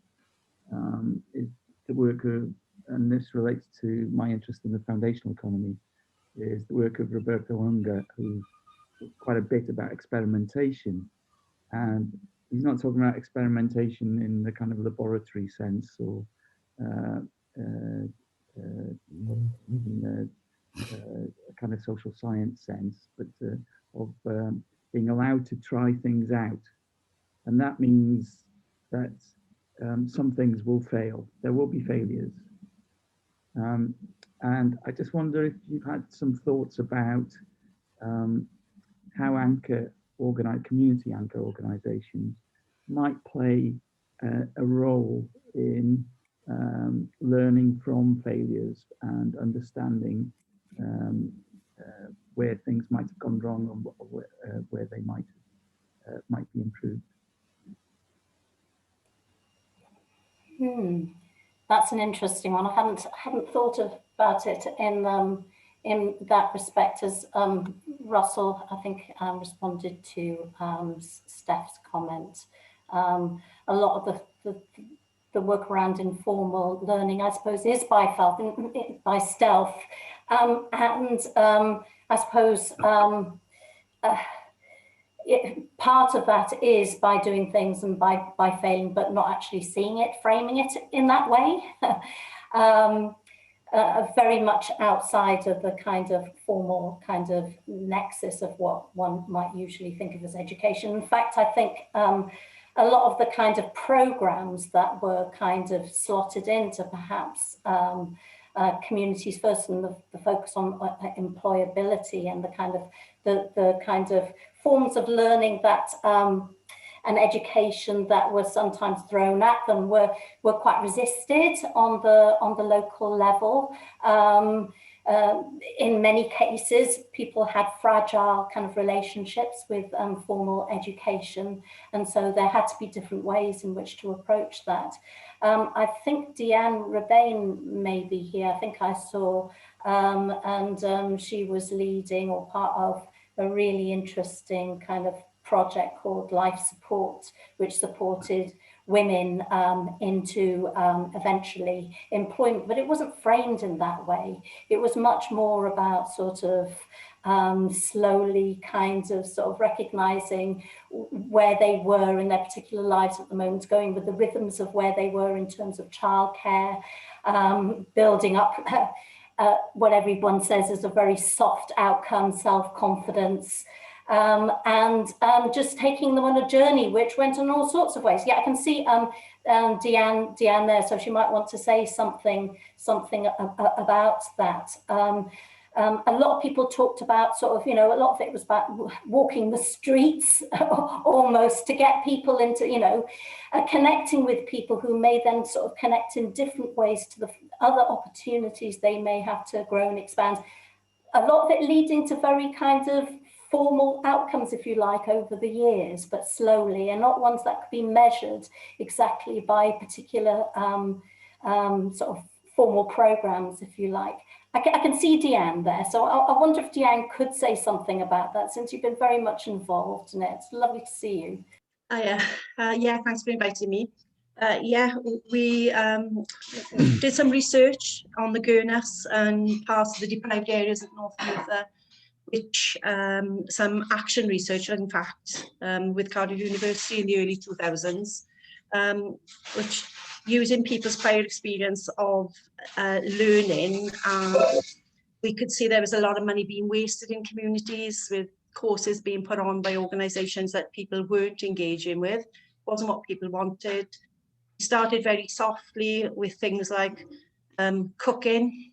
is the work of, and this relates to my interest in the foundational economy, is the work of Roberto Unger, who talks quite a bit about experimentation. And he's not talking about experimentation in the kind of laboratory sense or in a kind of social science sense, but of being allowed to try things out. And that means that some things will fail. There will be failures. And I just wonder if you've had some thoughts about how community anchor organizations might play a role in learning from failures and understanding where things might have gone wrong and where they might be improved. That's an interesting one. I hadn't thought about it in that respect, as Russell, I think, responded to Steph's comment. A lot of the work around informal learning, I suppose, is by stealth, and I suppose part of that is by doing things and by failing, but not actually seeing it, framing it in that way. Very much outside of the kind of formal kind of nexus of what one might usually think of as education. In fact, I think a lot of the kind of programs that were kind of slotted into perhaps communities first, and the focus on employability and the kind of forms of learning that and education that were sometimes thrown at them were quite resisted on the local level. In many cases, people had fragile kind of relationships with formal education, and so there had to be different ways in which to approach that. I think Deanne Rebane may be here. I think I saw, and she was leading or part of a really interesting kind of project called Life Support, which supported women into eventually employment, but it wasn't framed in that way. It was much more about sort of slowly kind of sort of recognizing where they were in their particular lives at the moment, going with the rhythms of where they were in terms of childcare, building up what everyone says is a very soft outcome, self-confidence, and just taking them on a journey which went in all sorts of ways. Yeah, I can see Deanne there, so she might want to say something about that. A lot of people talked about sort of, a lot of it was about walking the streets almost to get people into, connecting with people who may then sort of connect in different ways to the other opportunities they may have to grow and expand. A lot of it leading to very kind of formal outcomes, if you like, over the years, but slowly, and not ones that could be measured exactly by particular sort of formal programs, if you like. I can see Deanne there, so I wonder if Deanne could say something about that, since you've been very much involved in it. It's lovely to see you. Yeah, thanks for inviting me. Yeah, we did some research on the Gurnas and parts of the deprived areas of North Merthyr, which some action research, in fact, with Cardiff University in the early 2000s, which using people's prior experience of learning, we could see there was a lot of money being wasted in communities with courses being put on by organisations that people weren't engaging with, wasn't what people wanted. We started very softly with things like cooking,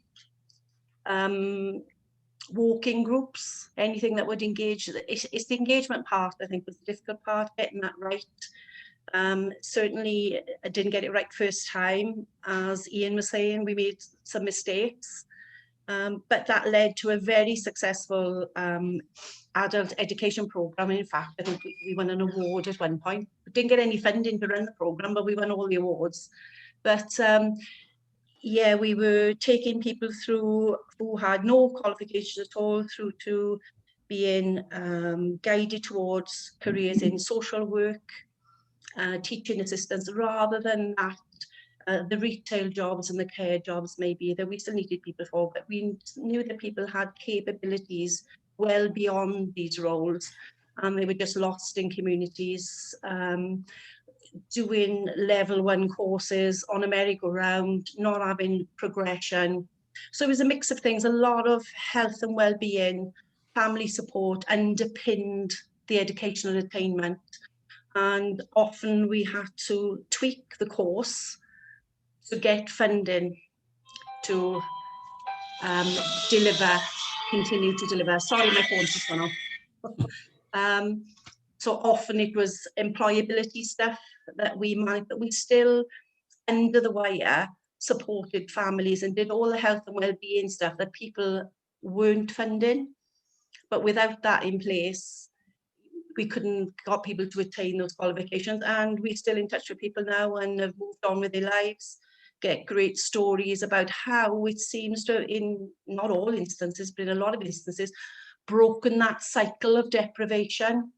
walking groups, anything that would engage. It's the engagement part, I think, was the difficult part, getting that right. Certainly I didn't get it right first time. As Ian was saying, we made some mistakes, but that led to a very successful adult education program. In fact, I think we won an award at one point. We didn't get any funding to run the program, but we won all the awards. But yeah, we were taking people through who had no qualifications at all through to being guided towards careers in social work, teaching assistants, rather than that the retail jobs and the care jobs maybe that we still needed people for, but we knew that people had capabilities well beyond these roles, and they were just lost in communities, doing level 1 courses on a merry-go-round, not having progression. So it was a mix of things. A lot of health and well-being, family support underpinned the educational attainment, and often we had to tweak the course to get funding to continue to deliver. Sorry, my phone's just gone off. So often it was employability stuff that we managed, but we still, under the wire, supported families and did all the health and well-being stuff that people weren't funding. But without that in place, we couldn't got people to attain those qualifications, and we're still in touch with people now and have moved on with their lives, get great stories about how it seems to, in not all instances, but in a lot of instances, broken that cycle of deprivation,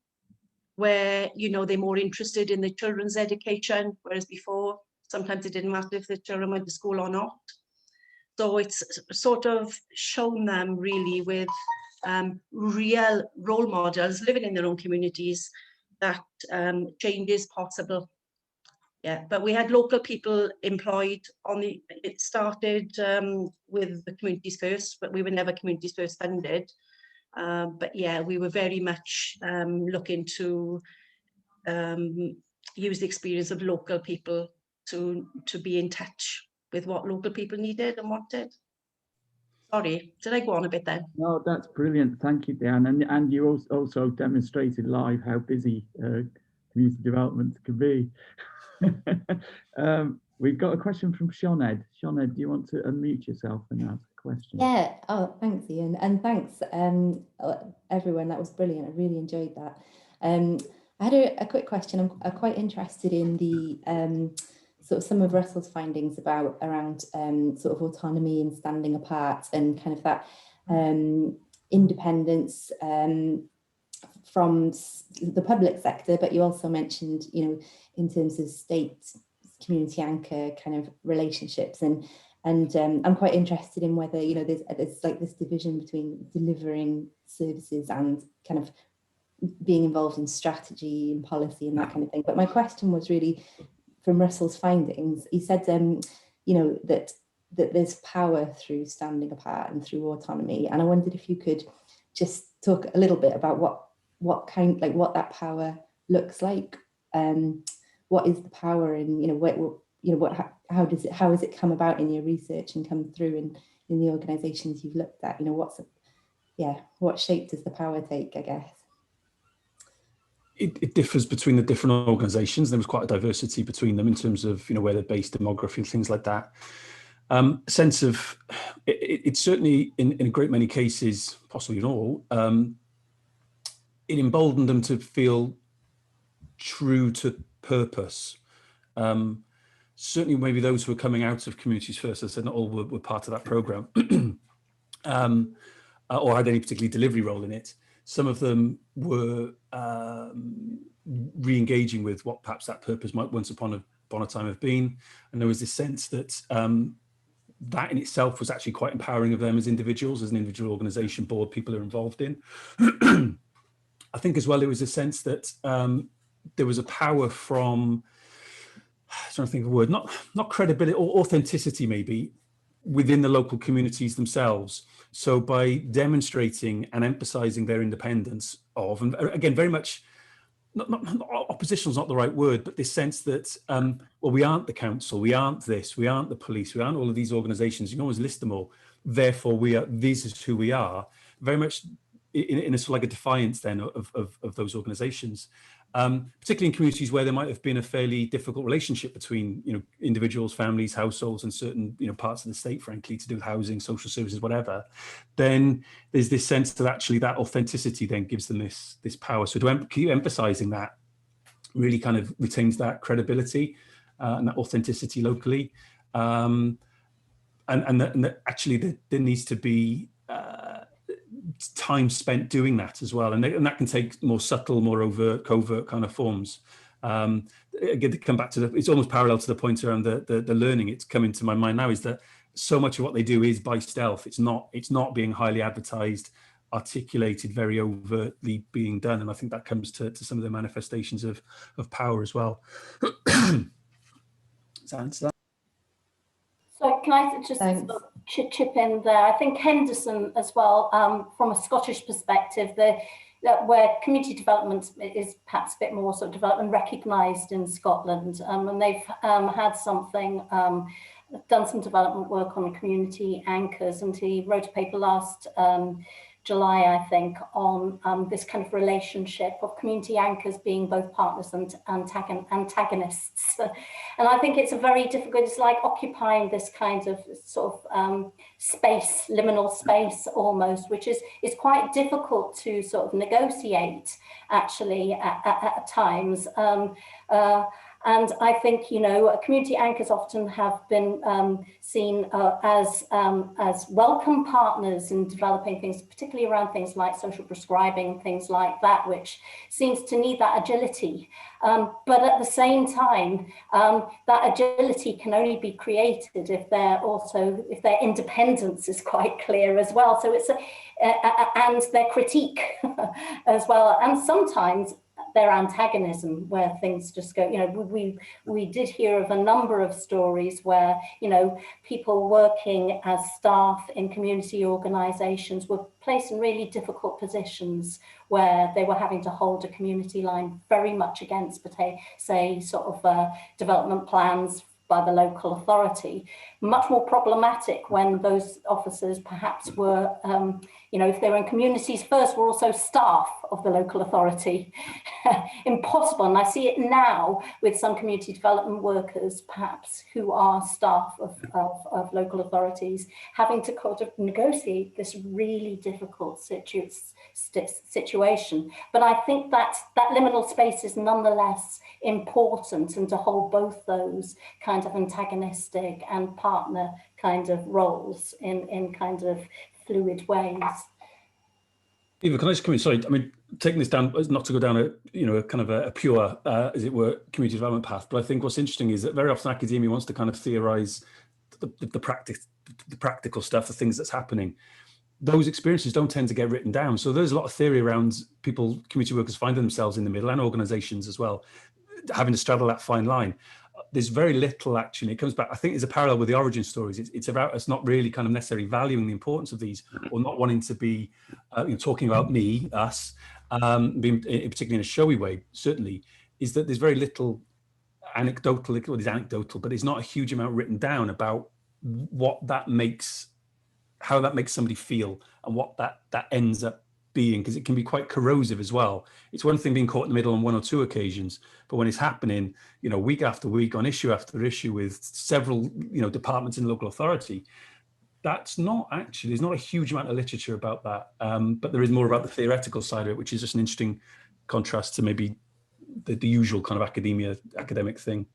where, they're more interested in their children's education, whereas before, sometimes it didn't matter if the children went to school or not. So it's sort of shown them really with real role models living in their own communities that change is possible. Yeah, but we had local people employed on the, it started with the Communities First, but we were never Communities First funded. But yeah, we were very much looking to use the experience of local people to be in touch with what local people needed and wanted. Sorry, did I go on a bit then? No, that's brilliant. Thank you, Dan. And you also demonstrated live how busy community development can be. We've got a question from Sinead. Sinead, do you want to unmute yourself and ask a question? Yeah. Oh, thanks, Ian. And thanks, everyone. That was brilliant. I really enjoyed that. I had a quick question. I'm quite interested in the sort of some of Russell's findings around sort of autonomy and standing apart and kind of that independence from the public sector, but you also mentioned, in terms of state community anchor kind of relationships, and I'm quite interested in whether, there's like this division between delivering services and kind of being involved in strategy and policy and that kind of thing. But my question was really from Russell's findings. He said, that there's power through standing apart and through autonomy, and I wondered if you could just talk a little bit about what that power looks like, what is the power, and how has it come about in your research and come through in the organisations you've looked at? What shape does the power take, I guess? It differs between the different organisations. There was quite a diversity between them in terms of where they're based, demography, things like that. Sense of it's certainly in a great many cases, possibly in all, it emboldened them to feel true to purpose. Certainly, maybe those who are coming out of Communities First, as I said, not all were part of that programme, or had any particular delivery role in it. Some of them were re-engaging with what perhaps that purpose might once upon a time have been. And there was this sense that that in itself was actually quite empowering of them as individuals, as an individual organisation, board, people are involved in. I think as well, there was a sense that there was a power from, I'm trying to think of a word, not credibility or authenticity maybe, within the local communities themselves. So by demonstrating and emphasising their independence of, and again, very much, not opposition is not the right word, but this sense that, well, we aren't the council, we aren't this, we aren't the police, we aren't all of these organisations, you can always list them all, therefore this is who we are, very much in a sort of like a defiance then of those organisations. Particularly in communities where there might have been a fairly difficult relationship between individuals, families, households, and certain parts of the state, frankly, to do with housing, social services, whatever. Then there's this sense that actually that authenticity then gives them this power. So to keep emphasising that really kind of retains that credibility and that authenticity locally, and that actually there needs to be time spent doing that as well, and that can take more subtle, more overt, covert kind of forms. Again, to come back to it's almost parallel to the point around the learning. It's coming to my mind now is that so much of what they do is by stealth. It's not being highly advertised, articulated, very overtly being done, and I think that comes to some of the manifestations of power as well. Does that answer that? So can I just chip in there? I think Henderson as well, from a Scottish perspective, where community development is perhaps a bit more sort of developed and recognised in Scotland, and they've had something, done some development work on community anchors, and he wrote a paper last July, I think, on this kind of relationship of community anchors being both partners and antagonists. And I think it's a very difficult, it's like occupying this kind of sort of space, liminal space almost, which is quite difficult to sort of negotiate actually at times. And I think, community anchors often have been seen as welcome partners in developing things, particularly around things like social prescribing, things like that, which seems to need that agility. But at the same time, that agility can only be created if their independence is quite clear as well. So it's and their critique as well. And sometimes their antagonism, where things just go, we did hear of a number of stories where, people working as staff in community organisations were placed in really difficult positions where they were having to hold a community line very much against, say, sort of development plans by the local authority. Much more problematic when those officers perhaps were, if they were in Communities First, were also staff of the local authority. Impossible. And I see it now with some community development workers, perhaps, who are staff of local authorities, having to kind of negotiate this really difficult situation. But I think that liminal space is nonetheless important, and to hold both those kind of antagonistic and partner kind of roles in kind of fluid ways. Eva, can I just come in? Sorry, I mean, taking this down, not to go down a kind of a pure, as it were, community development path, but I think what's interesting is that very often academia wants to kind of theorise the practical stuff, the things that's happening. Those experiences don't tend to get written down. So there's a lot of theory around people, community workers finding themselves in the middle, and organisations as well, having to straddle that fine line. There's very little actually. It comes back, I think there's a parallel with the origin stories. It's about us not really kind of necessarily valuing the importance of these, or not wanting to be talking about me, us, being particularly in a showy way, certainly, is that there's very little anecdotal, well, it's anecdotal, but there's not a huge amount written down about what that makes, how that makes somebody feel, and what that ends up being, because it can be quite corrosive as well. It's one thing being caught in the middle on one or two occasions, but when it's happening, you know, week after week, on issue after issue, with several, you know, departments in local authority, that's not actually, there's not a huge amount of literature about that, but there is more about the theoretical side of it, which is just an interesting contrast to maybe the usual kind of academic thing.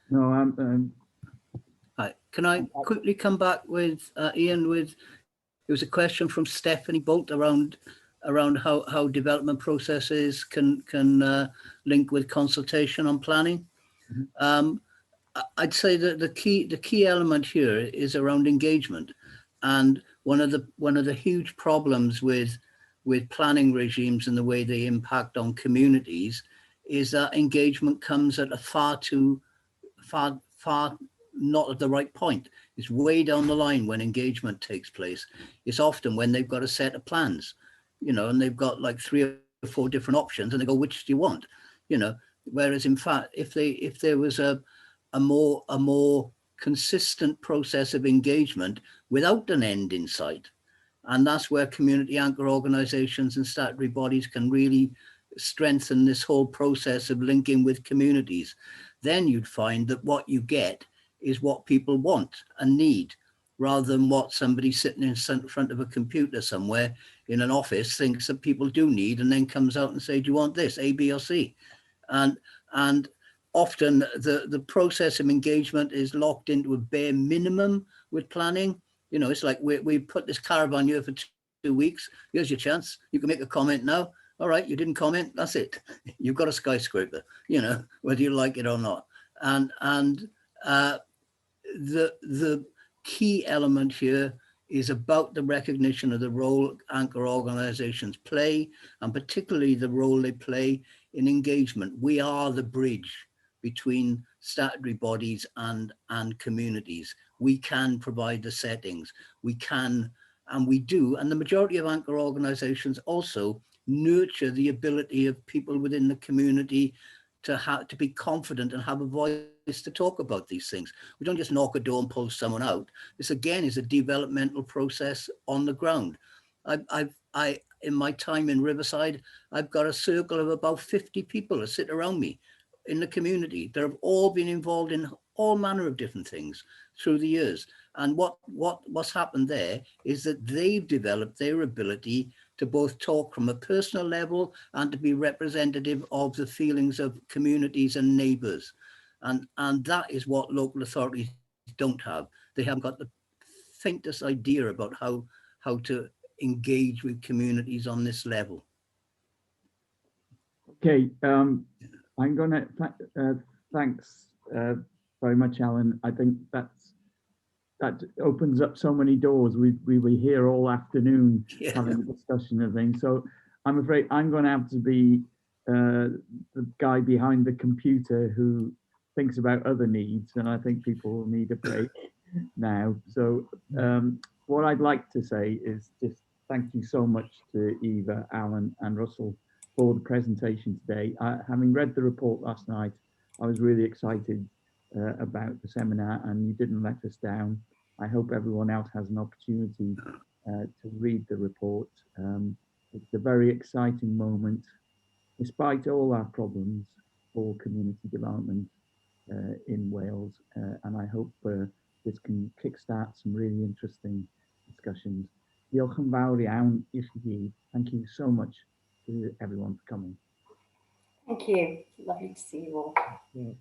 No, Right. Can I quickly come back with Ian? With there was a question from Stephanie Bolt around how development processes can link with consultation on planning. I'd say that the key element here is around engagement, and one of the huge problems with planning regimes and the way they impact on communities is that engagement comes at a far not at the right point. It's way down the line when engagement takes place. It's often when they've got a set of plans, you know, and they've got like 3 or 4 different options, and they go, which do you want, you know? Whereas in fact, if there was a more consistent process of engagement without an end in sight, and that's where community anchor organizations and statutory bodies can really strengthen this whole process of linking with communities, then you'd find that what you get is what people want and need, rather than what somebody sitting in front of a computer somewhere in an office thinks that people do need, and then comes out and say, do you want this, A, B, or C? And often the process of engagement is locked into a bare minimum with planning. You know, it's like we put this caravan here for 2 weeks. Here's your chance. You can make a comment now. All right, you didn't comment. That's it. You've got a skyscraper, you know, whether you like it or not. And the key element here is about the recognition of the role anchor organizations play, and particularly the role they play in engagement. We are the bridge between statutory bodies and communities. We can provide the settings. We can, and we do, and the majority of anchor organizations also nurture the ability of people within the community to be confident and have a voice to talk about these things. We don't just knock a door and pull someone out. This again is a developmental process on the ground. I in my time in Riverside, I've got a circle of about 50 people that sit around me in the community that have all been involved in all manner of different things through the years. And what's happened there is that they've developed their ability to both talk from a personal level and to be representative of the feelings of communities and neighbours. And that is what local authorities don't have. They haven't got the faintest idea about how to engage with communities on this level. okay, I'm going to thanks very much, Alan. I think that opens up so many doors. We were here all afternoon having a discussion of things. So I'm afraid I'm going to have to be the guy behind the computer who thinks about other needs, and I think people will need a break now. So what I'd like to say is just thank you so much to Eva, Alan and Russell for the presentation today. Having read the report last night, I was really excited about the seminar, and you didn't let us down. I hope everyone else has an opportunity to read the report. It's a very exciting moment, despite all our problems, for community development in Wales, and I hope this can kickstart some really interesting discussions. Diolch yn fawr iawn I chi gyd. Thank you so much to everyone for coming. Thank you. Lovely to see you all. Yeah.